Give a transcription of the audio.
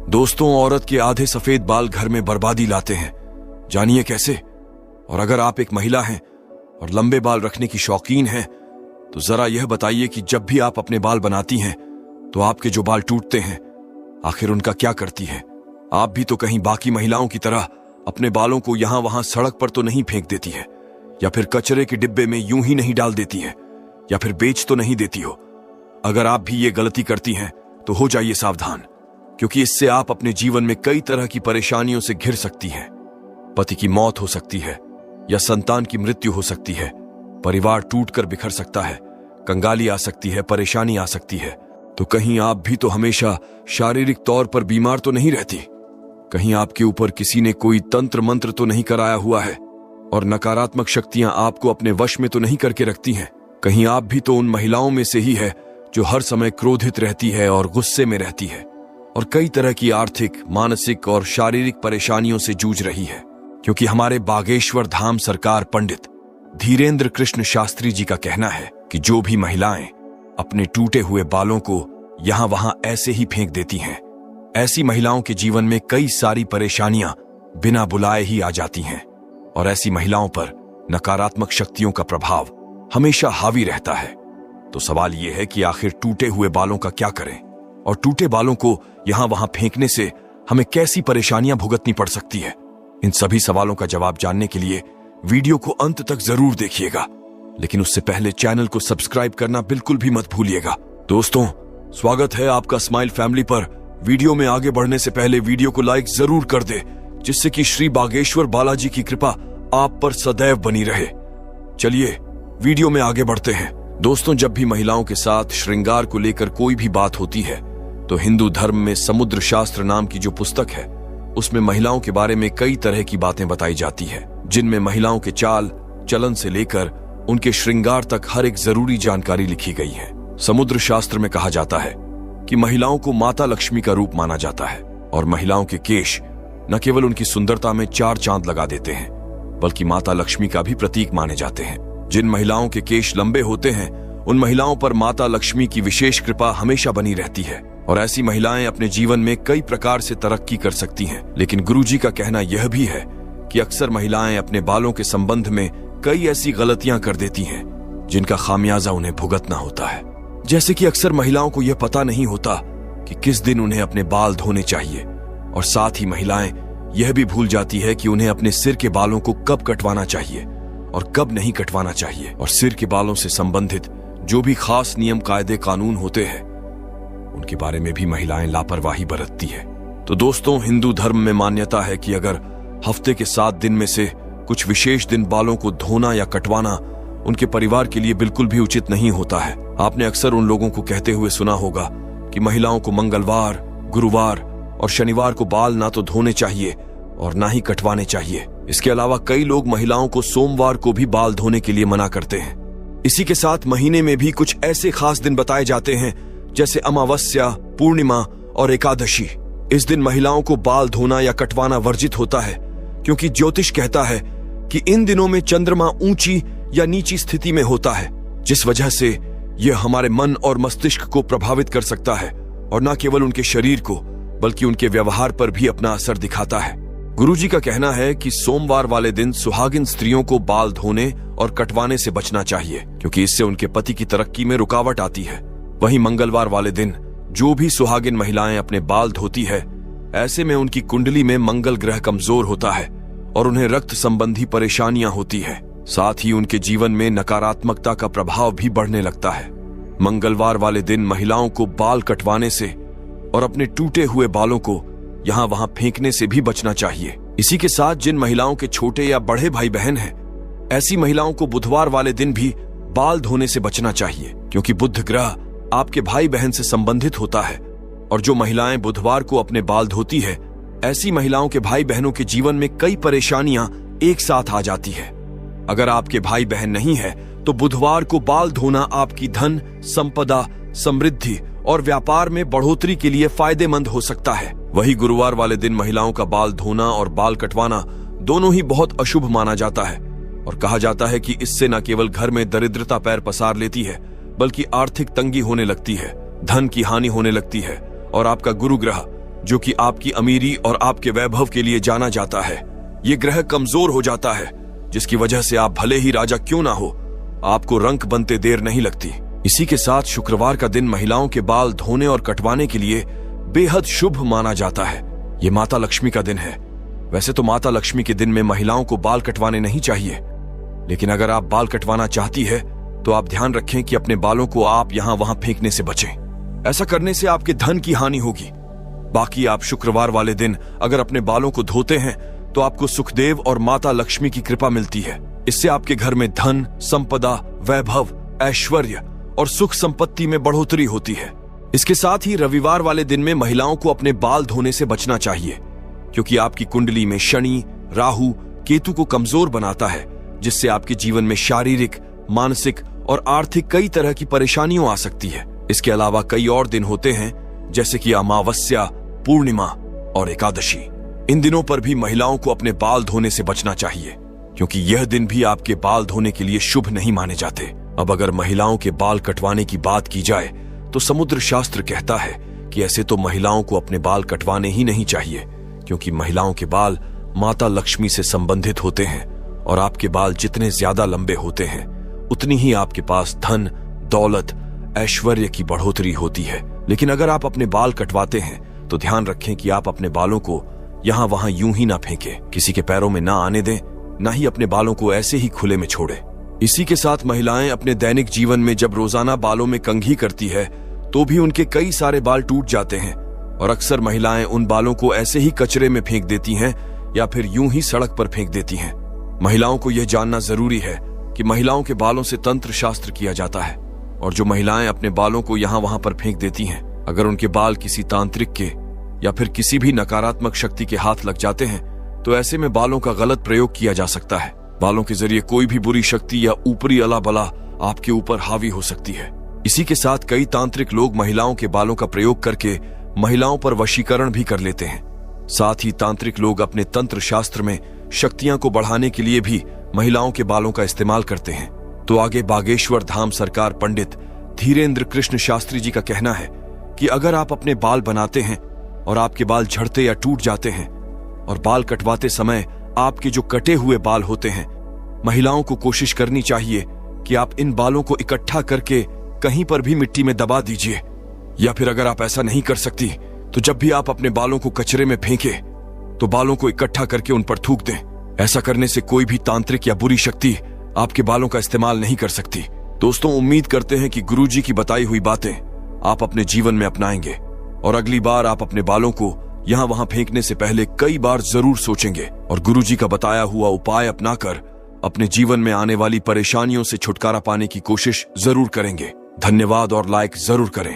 दोस्तों, औरत के आधे सफेद बाल घर में बर्बादी लाते हैं। जानिए कैसे। और अगर आप एक महिला हैं और लंबे बाल रखने की शौकीन हैं, तो जरा यह बताइए कि जब भी आप अपने बाल बनाती हैं तो आपके जो बाल टूटते हैं, आखिर उनका क्या करती हैं? आप भी तो कहीं बाकी महिलाओं की तरह अपने बालों को यहां वहां सड़क पर तो नहीं फेंक देती है, या फिर कचरे के डिब्बे में यूं ही नहीं डाल देती है, या फिर बेच तो नहीं देती हो। अगर आप भी ये गलती करती हैं तो हो जाइए सावधान, क्योंकि इससे आप अपने जीवन में कई तरह की परेशानियों से घिर सकती हैं। पति की मौत हो सकती है, या संतान की मृत्यु हो सकती है, परिवार टूटकर बिखर सकता है, कंगाली आ सकती है, परेशानी आ सकती है। तो कहीं आप भी तो हमेशा शारीरिक तौर पर बीमार तो नहीं रहती? कहीं आपके ऊपर किसी ने कोई तंत्र मंत्र तो नहीं कराया हुआ है, और नकारात्मक शक्तियां आपको अपने वश में तो नहीं करके रखती हैं? कहीं आप भी तो उन महिलाओं में से ही है जो हर समय क्रोधित रहती है और गुस्से में रहती है, और कई तरह की आर्थिक, मानसिक और शारीरिक परेशानियों से जूझ रही है? क्योंकि हमारे बागेश्वर धाम सरकार पंडित धीरेन्द्र कृष्ण शास्त्री जी का कहना है कि जो भी महिलाएं अपने टूटे हुए बालों को यहां वहां ऐसे ही फेंक देती हैं, ऐसी महिलाओं के जीवन में कई सारी परेशानियां बिना बुलाए ही आ जाती हैं, और ऐसी महिलाओं पर नकारात्मक शक्तियों का प्रभाव हमेशा हावी रहता है। तो सवाल यह है कि आखिर टूटे हुए बालों का क्या करें, और टूटे बालों को यहां वहां फेंकने से हमें कैसी परेशानियां भुगतनी पड़ सकती है? इन सभी सवालों का जवाब जानने के लिए वीडियो को अंत तक जरूर देखिएगा, लेकिन उससे पहले चैनल को सब्सक्राइब करना बिल्कुल भी मत भूलिएगा। दोस्तों, स्वागत है आपका स्माइल फैमिली पर। वीडियो में आगे बढ़ने से पहले वीडियो को लाइक जरूर कर दे, जिससे कि श्री बागेश्वर बालाजी की कृपा आप पर सदैव बनी रहे। चलिए वीडियो में आगे बढ़ते हैं। दोस्तों, जब भी महिलाओं के साथ श्रृंगार को लेकर कोई भी बात होती है, तो हिंदू धर्म में समुद्र शास्त्र नाम की जो पुस्तक है, उसमें महिलाओं के बारे में कई तरह की बातें बताई जाती है, जिनमें महिलाओं के चाल चलन से लेकर उनके श्रृंगार तक हर एक जरूरी जानकारी लिखी गई है। समुद्र शास्त्र में कहा जाता है कि महिलाओं को माता लक्ष्मी का रूप माना जाता है, और महिलाओं के केश न केवल उनकी सुंदरता में चार चांद लगा देते हैं, बल्कि माता लक्ष्मी का भी प्रतीक माने जाते हैं। जिन महिलाओं के केश लंबे होते हैं, उन महिलाओं पर माता लक्ष्मी की विशेष कृपा हमेशा बनी रहती है, और ऐसी महिलाएं अपने जीवन में कई प्रकार से तरक्की कर सकती हैं। लेकिन गुरुजी का कहना यह भी है कि अक्सर महिलाएं अपने बालों के संबंध में कई ऐसी गलतियां कर देती हैं, जिनका खामियाजा उन्हें भुगतना होता है। जैसे कि अक्सर महिलाओं को यह पता नहीं होता कि किस दिन उन्हें अपने बाल धोने चाहिए, और साथ ही महिलाएं यह भी भूल जाती है कि उन्हें अपने सिर के बालों को कब कटवाना चाहिए और कब नहीं कटवाना चाहिए। और सिर के बालों से संबंधित जो भी खास नियम, कायदे, कानून होते हैं, उनके बारे में भी महिलाएं लापरवाही बरतती है। तो दोस्तों, हिंदू धर्म में मान्यता है कि अगर हफ्ते के 7 दिन में से कुछ विशेष दिन बालों को धोना या कटवाना उनके परिवार के लिए बिल्कुल भी उचित नहीं होता है। आपने अक्सर उन लोगों को कहते हुए सुना होगा कि महिलाओं को मंगलवार, गुरुवार और शनिवार को बाल ना तो धोने चाहिए और ना ही कटवाने चाहिए। इसके अलावा कई लोग महिलाओं को सोमवार को भी बाल धोने के लिए मना करते हैं। इसी के साथ महीने में भी कुछ ऐसे खास दिन बताए जाते हैं, जैसे अमावस्या, पूर्णिमा और एकादशी। इस दिन महिलाओं को बाल धोना या कटवाना वर्जित होता है, क्योंकि ज्योतिष कहता है कि इन दिनों में चंद्रमा ऊंची या नीची स्थिति में होता है, जिस वजह से यह हमारे मन और मस्तिष्क को प्रभावित कर सकता है, और न केवल उनके शरीर को बल्कि उनके व्यवहार पर भी अपना असर दिखाता है। गुरुजी का कहना है कि सोमवार वाले दिन सुहागिन स्त्रियों को बाल धोने और कटवाने से बचना चाहिए, क्योंकि इससे उनके पति की तरक्की में रुकावट आती है। वहीं मंगलवार वाले दिन जो भी सुहागिन महिलाएं अपने बाल धोती है, ऐसे में उनकी कुंडली में मंगल ग्रह कमजोर होता है और उन्हें रक्त संबंधी परेशानियां होती है। साथ ही उनके जीवन में नकारात्मकता का प्रभाव भी बढ़ने लगता है। मंगलवार वाले दिन महिलाओं को बाल कटवाने से और अपने टूटे हुए बालों को यहां वहां फेंकने से भी बचना चाहिए। इसी के साथ जिन महिलाओं के छोटे या बड़े भाई बहन हैं, ऐसी महिलाओं को बुधवार वाले दिन भी बाल धोने से बचना चाहिए, क्योंकि बुध ग्रह आपके भाई बहन से संबंधित होता है, और जो महिलाएं बुधवार को अपने बाल धोती है, ऐसी महिलाओं के भाई बहनों के जीवन में कई परेशानियां एक साथ आ जाती है। अगर आपके भाई बहन नहीं है, तो बुधवार को बाल धोना आपकी धन, संपदा, समृद्धि और व्यापार में बढ़ोतरी के लिए फायदेमंद हो सकता है। वही गुरुवार वाले दिन महिलाओं का बाल धोना और बाल कटवाना दोनों ही बहुत अशुभ माना जाता है, और कहा जाता है कि इससे न केवल घर में दरिद्रता पैर पसार लेती है, बल्कि आर्थिक तंगी होने लगती है, धन की हानि होने लगती है, और आपका गुरु ग्रह जो कि आपकी अमीरी और आपके वैभव के लिए जाना जाता है। ये ग्रह कमजोर हो जाता है, जिसकी वजह से आप भले ही राजा क्यों ना हो, आपको रंक बनते देर नहीं लगती। इसी के साथ शुक्रवार का दिन महिलाओं के बाल धोने और कटवाने के लिए बेहद शुभ माना जाता है। ये माता लक्ष्मी का दिन है। वैसे तो माता लक्ष्मी के दिन में महिलाओं को बाल कटवाने नहीं चाहिए, लेकिन अगर आप बाल कटवाना चाहती है तो आप ध्यान रखें कि अपने बालों को आप यहां वहां फेंकने से बचें। ऐसा करने से आपके धन की हानि होगी। बाकी आप शुक्रवार वाले दिन अगर अपने बालों को धोते हैं तो आपको सुखदेव और माता लक्ष्मी की कृपा मिलती है। इससे आपके घर में धन, संपदा, वैभव, ऐश्वर्य और सुख संपत्ति में बढ़ोतरी होती है। इसके साथ ही रविवार वाले दिन में महिलाओं को अपने बाल धोने से बचना चाहिए, क्योंकि आपकी कुंडली में शनि, राहु, केतु को कमजोर बनाता है, जिससे आपके जीवन में शारीरिक, मानसिक और आर्थिक कई तरह की परेशानियां आ सकती है। इसके अलावा कई और दिन होते हैं, जैसे कि अमावस्या, पूर्णिमा और एकादशी। इन दिनों पर भी महिलाओं को अपने बाल धोने से बचना चाहिए, क्योंकि यह दिन भी आपके बाल धोने के लिए शुभ नहीं माने जाते। अब अगर महिलाओं के बाल कटवाने की बात की जाए तो समुद्र शास्त्र कहता है कि ऐसे तो महिलाओं को अपने बाल कटवाने ही नहीं चाहिए, क्योंकि महिलाओं के बाल माता लक्ष्मी से संबंधित होते हैं और आपके बाल जितने ज्यादा लंबे होते हैं उतनी ही आपके पास धन, दौलत, ऐश्वर्य की बढ़ोतरी होती है। लेकिन अगर आप अपने बाल कटवाते हैं तो ध्यान रखें कि आप अपने बालों को यहां वहां यूं ही ना फेंकें, किसी के पैरों में ना आने दें, ना ही अपने बालों को ऐसे ही खुले में छोड़ें। इसी के साथ महिलाएं अपने दैनिक जीवन में जब रोजाना बालों में कंघी करती है तो भी उनके कई सारे बाल टूट जाते हैं और अक्सर महिलाएं उन बालों को ऐसे ही कचरे में फेंक देती हैं या फिर यूं ही सड़क पर फेंक देती हैं। महिलाओं को यह जानना जरूरी है कि महिलाओं के बालों से तंत्र शास्त्र किया जाता है, और जो महिलाएं अपने बालों को यहां वहां पर फेंक देती हैं, अगर उनके बाल किसी तांत्रिक के या फिर किसी भी नकारात्मक शक्ति के हाथ लग जाते हैं तो ऐसे में बालों का गलत प्रयोग किया जा सकता है। बालों के जरिए कोई भी बुरी शक्ति या ऊपरी अला बला आपके ऊपर हावी हो सकती है। इसी के साथ कई तांत्रिक लोग महिलाओं के बालों का प्रयोग करके महिलाओं पर वशीकरण भी कर लेते हैं। साथ ही तांत्रिक लोग अपने तंत्र शास्त्र में शक्तियां को बढ़ाने के लिए भी महिलाओं के बालों का इस्तेमाल करते हैं। तो आगे बागेश्वर धाम सरकार पंडित धीरेन्द्र कृष्ण शास्त्री जी का कहना है कि अगर आप अपने बाल बनाते हैं और आपके बाल झड़ते या टूट जाते हैं और बाल कटवाते समय आपके जो कटे हुए बाल होते हैं, महिलाओं को कोशिश करनी चाहिए कि आप इन बालों को इकट्ठा करके कहीं पर भी मिट्टी में दबा दीजिए, या फिर अगर आप ऐसा नहीं कर सकती तो जब भी आप अपने बालों को कचरे में फेंके तो बालों को इकट्ठा करके उन पर थूक दें। ऐसा करने से कोई भी तांत्रिक या बुरी शक्ति आपके बालों का इस्तेमाल नहीं कर सकती। दोस्तों, उम्मीद करते हैं कि गुरुजी की बताई हुई बातें आप अपने जीवन में अपनाएंगे और अगली बार आप अपने बालों को यहां वहां फेंकने से पहले कई बार जरूर सोचेंगे और गुरुजी का बताया हुआ उपाय अपनाकर अपने जीवन में आने वाली परेशानियों से छुटकारा पाने की कोशिश जरूर करेंगे। धन्यवाद और लाइक जरूर करें।